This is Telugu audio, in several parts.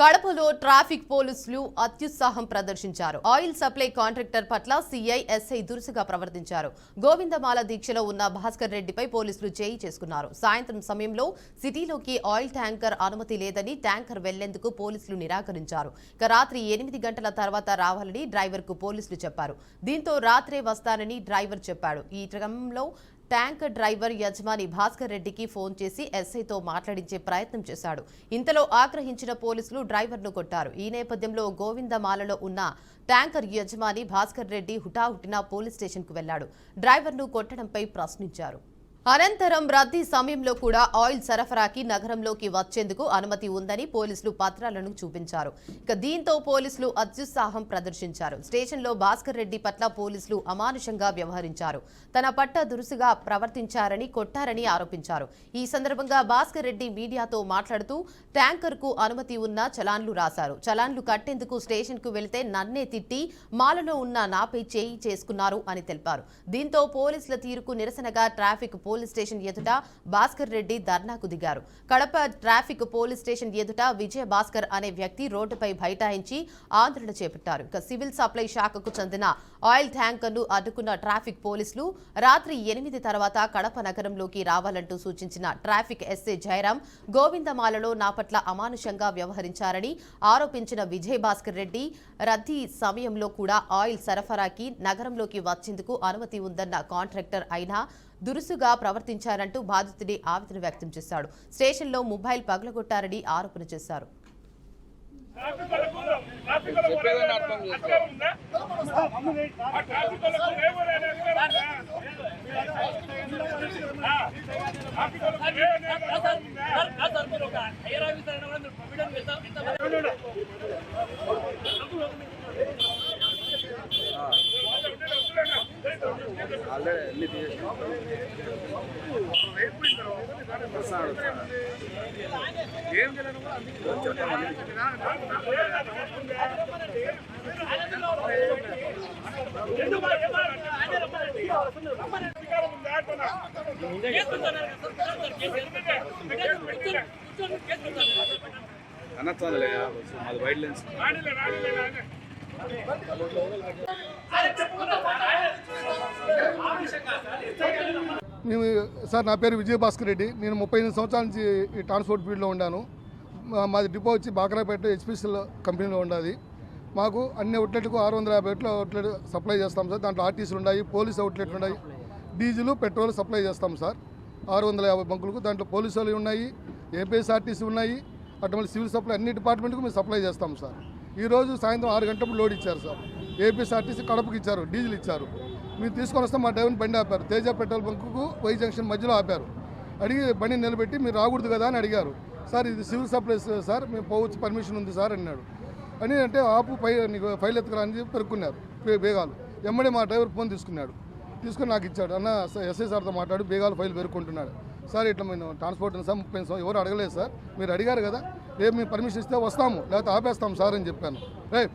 కడపలో ట్రాఫిక్ పోలీసులు అత్యుత్సాహం ప్రదర్శించారు. ఆయిల్ సప్లై కాంట్రాక్టర్ పట్ల సీఐ ఎస్ఐ దురుసుగా ప్రవర్తించారు. గోవిందమాల దీక్షలో ఉన్న భాస్కర్ రెడ్డిపై పోలీసులు చేయి చేసుకున్నారు. సాయంత్రం సమయంలో సిటీలోకి ఆయిల్ ట్యాంకర్ అనుమతి లేదని ట్యాంకర్ వెళ్లేందుకు పోలీసులు నిరాకరించారు. ఇక రాత్రి 8 గంటల తర్వాత రావాలని డ్రైవర్ కు పోలీసులు చెప్పారు. దీంతో రాత్రే వస్తానని డ్రైవర్ చెప్పాడు. ఈ క్రమంలో ట్యాంకర్ డ్రైవర్ యజమాని భాస్కర్ రెడ్డికి ఫోన్ చేసి ఎస్ఐతో మాట్లాడించే ప్రయత్నం చేశాడు. ఇంతలో ఆగ్రహించిన పోలీసులు డ్రైవర్ను కొట్టారు. ఈ నేపథ్యంలో గోవిందమాలలో ఉన్న ట్యాంకర్ యజమాని భాస్కర్ రెడ్డి హుటాహుటిన పోలీస్ స్టేషన్కు వెళ్లాడు. డ్రైవర్ను కొట్టడంపై ప్రశ్నించారు. అనంతరం రద్దీ సమయంలో కూడా ఆయిల్ సరఫరాకి నగరంలోకి వచ్చేందుకు అనుమతి ఉందని పోలీసులు పత్రాలను చూపించారు. ఇక దీంతో పోలీసులు అత్యుత్సాహం ప్రదర్శించారు. స్టేషన్లో భాస్కర్ రెడ్డి పట్ల పోలీసులు అమానుషంగా వ్యవహరించారు. తన పట్ల దురుసుగా ప్రవర్తించారని కొట్టారని ఆరోపించారు. ఈ సందర్భంగా భాస్కర్ రెడ్డి మీడియాతో మాట్లాడుతూ ట్యాంకర్ కు అనుమతి ఉన్న చలాన్లు రాశారు. చలాన్లు కట్టేందుకు స్టేషన్ కు వెళ్తే నన్నే తిట్టి మాలలో ఉన్న నాపై చేయి చేసుకున్నారు అని తెలిపారు. దీంతో పోలీసుల తీరుకు నిరసనగా ట్రాఫిక్ పోలీస్ స్టేషన్ ఎదుట భాస్కర్ రెడ్డి ధర్నాకు దిగారు. కడప ట్రాఫిక్ పోలీస్ స్టేషన్ ఎదుట విజయ భాస్కర్ అనే వ్యక్తి రోడ్డుపై బైఠాయించి ఆందోళన చేపట్టారు. ఇక సివిల్ సప్లై శాఖకు చెందిన ఆయిల్ ట్యాంకర్ను అడ్డుకున్న ట్రాఫిక్ పోలీసులు రాత్రి 8 తర్వాత కడప నగరంలోకి రావాలంటూ సూచించిన ట్రాఫిక్ ఎస్ఐ జయరాం గోవిందమాలలో నా పట్ల అమానుషంగా వ్యవహరించారని ఆరోపించిన విజయ భాస్కర్ రెడ్డి రద్దీ సమయంలో కూడా ఆయిల్ సరఫరాకి నగరంలోకి వచ్చేందుకు అనుమతి ఉందన్న కాంట్రాక్టర్ అయినా దురుసుగా ప్రవర్తించారంటూ బాధితుడి ఆవేదన వ్యక్తం చేశాడు. స్టేషన్లో మొబైల్ పగలగొట్టారని ఆరోపణ చేశారు. సార్, నా పేరు విజయ భాస్కర్ రెడ్డి. నేను 38 సంవత్సరాల నుంచి ఈ ట్రాన్స్పోర్ట్ ఫీల్డ్లో ఉన్నాను. మాది డిపో వచ్చి బాకరాపేట హెచ్పిసిఎల్ కంపెనీలో ఉండదు. మాకు అన్ని అవుట్లెట్లకు 650 అవుట్లెట్ సప్లై చేస్తాం సార్. దాంట్లో ఆర్టీసీలు ఉన్నాయి, పోలీస్ అవుట్లెట్లు ఉన్నాయి, డీజిల్ పెట్రోల్ సప్లై చేస్తాం సార్. 650 బంకులకు దాంట్లో పోలీసు వాళ్ళు ఉన్నాయి, ఏపీఎస్ఆర్టీసీ ఉన్నాయి, అటువంటి సివిల్ సప్లై అన్ని డిపార్ట్మెంట్కు మేము సప్లై చేస్తాం సార్. ఈరోజు సాయంత్రం 6 గంటలకు లోడ్ ఇచ్చారు సార్. ఏపీఎస్ఆర్టీసీ కడపకి ఇచ్చారు, డీజిల్ ఇచ్చారు. మీరు తీసుకొని వస్తే మా డ్రైవర్ని బండి ఆపారు. తేజ పెట్రోల్ బంకుకు వై జంక్షన్ మధ్యలో ఆపారు. అడిగి బండిని నిలబెట్టి మీరు రాకూడదు కదా అని అడిగారు. సార్, ఇది సివిల్ సప్లైస్ సార్, మేము పోవచ్చు, పర్మిషన్ ఉంది సార్ అన్నాడు. అని అంటే ఆపు నీకు ఫైల్ ఎత్తుకురా అని చెప్పి పెరుక్కున్నారు బేగాలు. ఎమ్మడే మా డ్రైవర్ ఫోన్ తీసుకుని నాకు ఇచ్చాడు. అన్న ఎస్ఐ సార్తో మాట్లాడి బేగాలు ఫైల్ పెరుక్కుంటున్నాడు. సార్, ఇట్లా మేము ట్రాన్స్పోర్ట్ సార్ 30 సంవత్సరం ఎవరు అడగలేదు సార్, మీరు అడిగారు కదా, రేపు మేము పర్మిషన్ ఇస్తే వస్తాము, లేకపోతే ఆపేస్తాం సార్ అని చెప్పాను.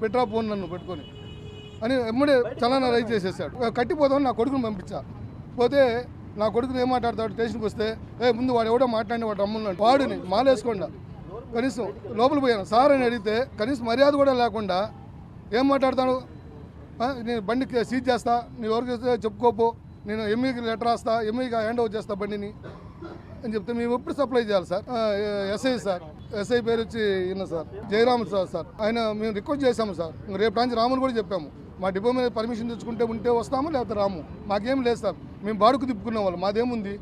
పెట్రా ఫోన్ నన్ను పెట్టుకొని అని ఎమ్మడే చలానా రైజ్ చేసేసాడు. కట్టిపోతామని నా కొడుకుని పంపించా. పోతే నా కొడుకుని ఏం మాట్లాడతాడు, స్టేషన్కి వస్తే ముందు వాడు ఎవడో మాట్లాడిన వాడు రమ్మన్నాడు. వాడిని మాలేసుకోండా కనీసం లోపల పోయాను సార్ అని అడిగితే కనీసం మర్యాద కూడా లేకుండా ఏం మాట్లాడతాడు, నేను బండికి సీజ్ చేస్తా, నీ ఎవరికి చెప్పుకోపో, నేను ఎంఈకి లెటర్ రాస్తా, ఎంఈకి హ్యాండ్ ఓవర్ చేస్తా బండిని అని చెప్తే మేము ఎప్పుడు సప్లై చేయాలి సార్. ఎస్ఐ సార్, ఎస్ఐ పేరు వచ్చి ఈయన సార్ జయరామ్ సార్. ఆయన మేము రిక్వెస్ట్ చేశాము సార్. రేపు నుంచి రాములు కూడా చెప్పాము, మా డిపో మీద పర్మిషన్ తెచ్చుకుంటే ఉంటే వస్తాము, లేకపోతే రాము, మాకేం లేదు సార్. మేము బాడుకు తిప్పుకునే వాళ్ళు, మాదేముంది,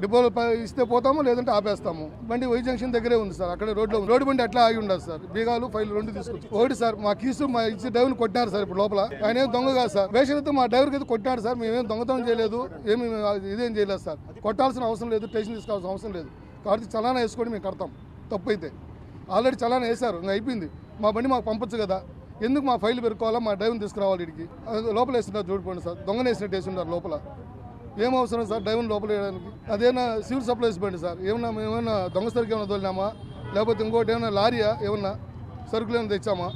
డిపోలో ఇస్తే పోతాము, లేదంటే ఆపేస్తాము. బండి వై జంక్షన్ దగ్గరే ఉంది సార్, అక్కడ రోడ్డు బండి అట్లా ఆగి ఉండదు సార్. బీగాలు ఫైల్ 2 తీసుకొచ్చి ఒకటి సార్ మా కీసు మా ఇచ్చి డ్రైవర్ని కొట్టినారు సార్. ఇప్పుడు లోపల ఆయన ఏం దొంగ కాదు సార్, వేషంతో మా డ్రైవర్కి అయితే కొట్టినాడు సార్. మేమేం దొంగతనం చేయలేదు, ఏమి ఇదేం చేయలేదు సార్. కొట్టాల్సిన అవసరం లేదు, స్టేషన్ తీసుకోవాల్సిన అవసరం లేదు. కాబట్టి చలానా వేసుకొని మేము కడతాం. తప్పు అయితే ఆల్రెడీ చలానా వేశారు, ఇంకా అయిపోయింది. మా బండి మాకు పంపొచ్చు కదా, ఎందుకు మా ఫైల్ పెరుకోవాలా, మా డ్రైవర్ని తీసుకురావాలి ఇడికి. లోపల వేస్తున్నారు చూడిపోండి సార్, దొంగన వేసినట్టు వేస్తున్నారు లోపల. ఏం అవసరం సార్ డ్రైవర్ని లోపల వేయడానికి? అదేనా సివిల్ సప్లైస్ బండి సార్, ఏమన్నా దొంగ సరుకు ఏమైనా తోలినామా, లేకపోతే ఇంకోటి ఏమైనా లారీయా, ఏమన్నా సరుకులు ఏమైనా తెచ్చామా?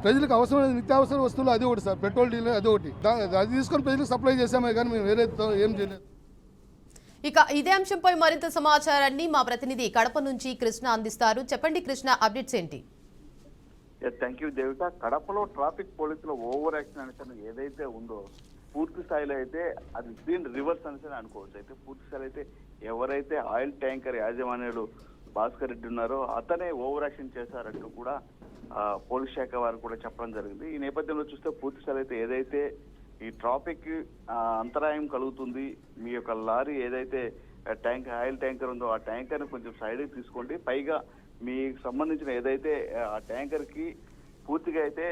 ప్రజలకు అవసరమైన నిత్యావసర వస్తువులు అది ఒకటి సార్, పెట్రోల్ డీజిల్ అది ఒకటి, అది తీసుకొని ప్రజలకు సప్లై చేసామే కానీ మేము వేరే ఏం చేయలేదు. ఇక ఇదే అంశంపై మరింత సమాచారాన్ని మా ప్రతినిధి కడప నుంచి కృష్ణ అందిస్తారు. చెప్పండి కృష్ణ, అప్డేట్స్ ఏంటి? Thank you Devika. కడపలో ట్రాఫిక్ పోలీసుల ఓవర్ యాక్షన్ అనేసి ఏదైతే ఉందో పూర్తి స్థాయిలో అయితే అది దీని రివర్స్ అనేసి అనుకోవచ్చు. అయితే పూర్తి స్థాయిలో అయితే ఎవరైతే ఆయిల్ ట్యాంకర్ యాజమాన్యుడు భాస్కర్ రెడ్డి ఉన్నారో అతనే ఓవర్ యాక్షన్ చేశారంటూ కూడా పోలీస్ శాఖ వారు కూడా చెప్పడం జరిగింది. ఈ నేపథ్యంలో చూస్తే పూర్తి స్థాయిలో అయితే ఏదైతే ఈ ట్రాఫిక్ అంతరాయం కలుగుతుంది, మీ యొక్క లారీ ఏదైతే ఆయిల్ ట్యాంకర్ ఉందో ఆ ట్యాంకర్ ని కొంచెం సైడ్ తీసుకోండి, పైగా మీకు సంబంధించిన ఏదైతే ఆ ట్యాంకర్ కి పూర్తిగా అయితే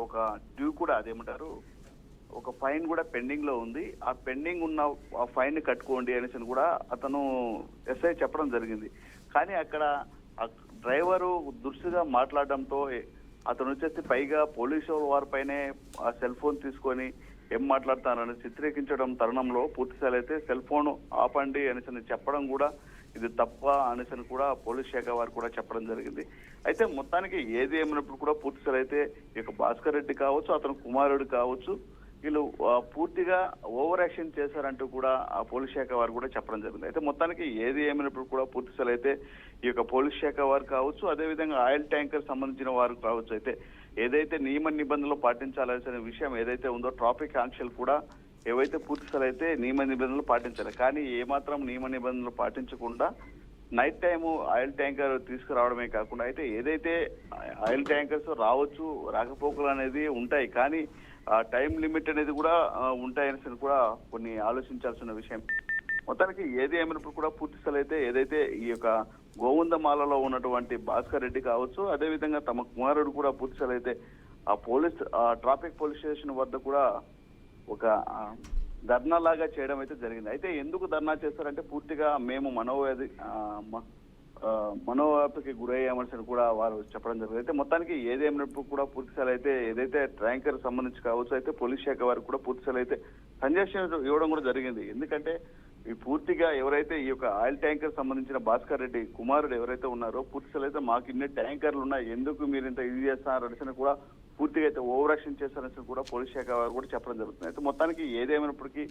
ఒక డ్యూ కూడా అదేమంటారు ఒక ఫైన్ కూడా పెండింగ్ లో ఉంది, ఆ పెండింగ్ ఉన్న ఆ ఫైన్ ని కట్టుకోండి అనేసి కూడా అతను ఎస్ఐ చెప్పడం జరిగింది. కానీ అక్కడ డ్రైవరు దురుసుగా మాట్లాడడంతో అతను వచ్చేసి పైగా పోలీసు వారిపైనే ఆ సెల్ ఫోన్ తీసుకొని ఏం మాట్లాడతానని చిత్రీకరించడం తరుణంలో పూర్తిస్థాయి అయితే సెల్ ఫోన్ ఆపండి అనేసి చెప్పడం కూడా ఇది తప్ప అనేసి కూడా పోలీస్ శాఖ వారు కూడా చెప్పడం జరిగింది. అయితే మొత్తానికి ఏది ఏమైనప్పుడు కూడా పూర్తిస్థాయి అయితే ఇక భాస్కర్ రెడ్డి కావచ్చు, అతను కుమారుడు కావచ్చు, వీళ్ళు పూర్తిగా ఓవర్ యాక్షన్ చేశారంటూ కూడా ఆ పోలీస్ శాఖ వారు కూడా చెప్పడం జరిగింది. అయితే మొత్తానికి ఏది ఏమైనప్పుడు కూడా పూర్తిస్థాయి అయితే ఈ యొక్క పోలీస్ శాఖ వారు కావచ్చు, అదేవిధంగా ఆయిల్ ట్యాంకర్ సంబంధించిన వారు కావచ్చు, అయితే ఏదైతే నియమ నిబంధనలు పాటించాల్సిన విషయం ఏదైతే ఉందో ట్రాఫిక్ ఆంక్షలు కూడా ఏవైతే పూర్తిస్థాయి అయితే నియమ నిబంధనలు పాటించాలి. కానీ ఏమాత్రం నియమ నిబంధనలు పాటించకుండా నైట్ టైము ఆయిల్ ట్యాంకర్ తీసుకురావడమే కాకుండా అయితే ఏదైతే ఆయిల్ ట్యాంకర్స్ రావచ్చు రాకపోకలు అనేది ఉంటాయి, కానీ ఆ టైం లిమిట్ అనేది కూడా ఉంటాయని కూడా కొన్ని ఆలోచించాల్సిన విషయం. మొత్తానికి ఏది ఏమైనప్పుడు కూడా పూర్తిస్థాయి అయితే ఏదైతే ఈ యొక్క గోవిందమాలలో ఉన్నటువంటి భాస్కర్ రెడ్డి కావచ్చు, అదేవిధంగా తమ కుమారుడు కూడా పూర్తిస్థాయి అయితే ఆ ట్రాఫిక్ పోలీస్ స్టేషన్ వద్ద కూడా ఒక ధర్నా లాగా చేయడం అయితే జరిగింది. అయితే ఎందుకు ధర్నా చేస్తారంటే పూర్తిగా మేము మనోవ్యాధికి గురయ్యామని కూడా వారు చెప్పడం జరిగింది. అయితే మొత్తానికి ఏదేమైనప్పుడు కూడా పూర్తిస్థాయి అయితే ఏదైతే ట్యాంకర్ సంబంధించి కావచ్చు, అయితే పోలీస్ శాఖ వారికి కూడా పూర్తిస్థాయి అయితే సంజయ్ ఇవ్వడం కూడా జరిగింది. ఎందుకంటే ఈ పూర్తిగా ఎవరైతే ఈ యొక్క ఆయిల్ ట్యాంకర్ సంబంధించిన భాస్కర్ రెడ్డి కుమారుడు ఎవరైతే ఉన్నారో పూర్తిస్థాయి అయితే మాకు ఇన్ని ట్యాంకర్లు ఉన్నాయి, ఎందుకు మీరు ఇంత ఇది చేస్తున్నారు అనేసి కూడా పూర్తిగా అయితే ఓవర్ యాక్షన్ చేస్తారని కూడా పోలీస్ శాఖ వారు కూడా చెప్పడం జరుగుతుంది. అయితే మొత్తానికి ఏదేమైనప్పటికీ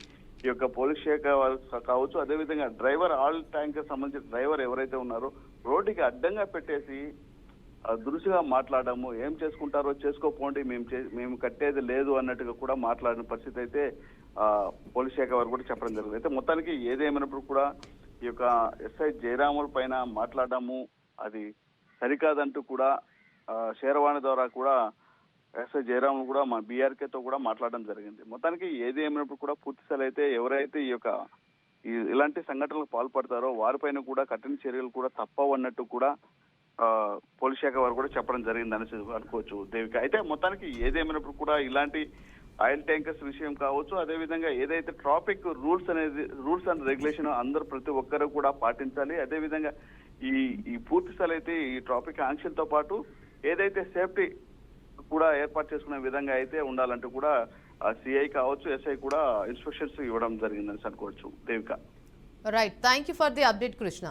ఈ యొక్క పోలీస్ శాఖ వారు కావచ్చు, అదేవిధంగా డ్రైవర్ ఆయిల్ ట్యాంకర్ సంబంధించిన డ్రైవర్ ఎవరైతే ఉన్నారో రోడ్డుకి అడ్డంగా పెట్టేసి దురుసుగా మాట్లాడము, ఏం చేసుకుంటారో చేసుకోపోండి, మేము కట్టేది లేదు అన్నట్టుగా కూడా మాట్లాడిన పరిస్థితి అయితే పోలీస్ శాఖ వారు కూడా చెప్పడం జరిగింది. అయితే మొత్తానికి ఏదేమైనప్పుడు కూడా ఈ యొక్క ఎస్ఐ జయరాముల పైన మాట్లాడము అది సరికాదంటూ కూడా శేరవాణి ద్వారా కూడా ఎస్ఐ జయరాములు కూడా మా బీఆర్కేతో కూడా మాట్లాడడం జరిగింది. మొత్తానికి ఏది ఏమైనప్పుడు కూడా పూర్తిస్థాయి అయితే ఎవరైతే ఈ యొక్క ఇలాంటి సంఘటనలకు పాల్పడతారో వారిపైన కూడా కఠిన చర్యలు కూడా తప్పవు అన్నట్టు కూడా పోలీస్ శాఖ వారు కూడా చెప్పడం జరిగింది అనేసి అనుకోవచ్చు దేవిక. అయితే మొత్తానికి ఏదేమైనప్పుడు కూడా ఇలాంటి ఆయిల్ ట్యాంకర్స్ విషయం కావచ్చు, అదేవిధంగా ఏదైతే ట్రాఫిక్ రూల్స్ అండ్ రెగ్యులేషన్ అందరూ ప్రతి ఒక్కరూ కూడా పాటించాలి. అదేవిధంగా ఈ పూర్తి స్థాయి అయితే ఈ ట్రాఫిక్ ఆంక్షలతో పాటు ఏదైతే సేఫ్టీ కూడా ఏర్పాటు చేసుకునే విధంగా అయితే ఉండాలంటూ కూడా సిఐ కావచ్చు, ఎస్ఐ కూడా ఇన్స్ట్రక్షన్స్ ఇవ్వడం జరిగిందని అనుకోవచ్చు Devika. Right, thank you for the update Krishna.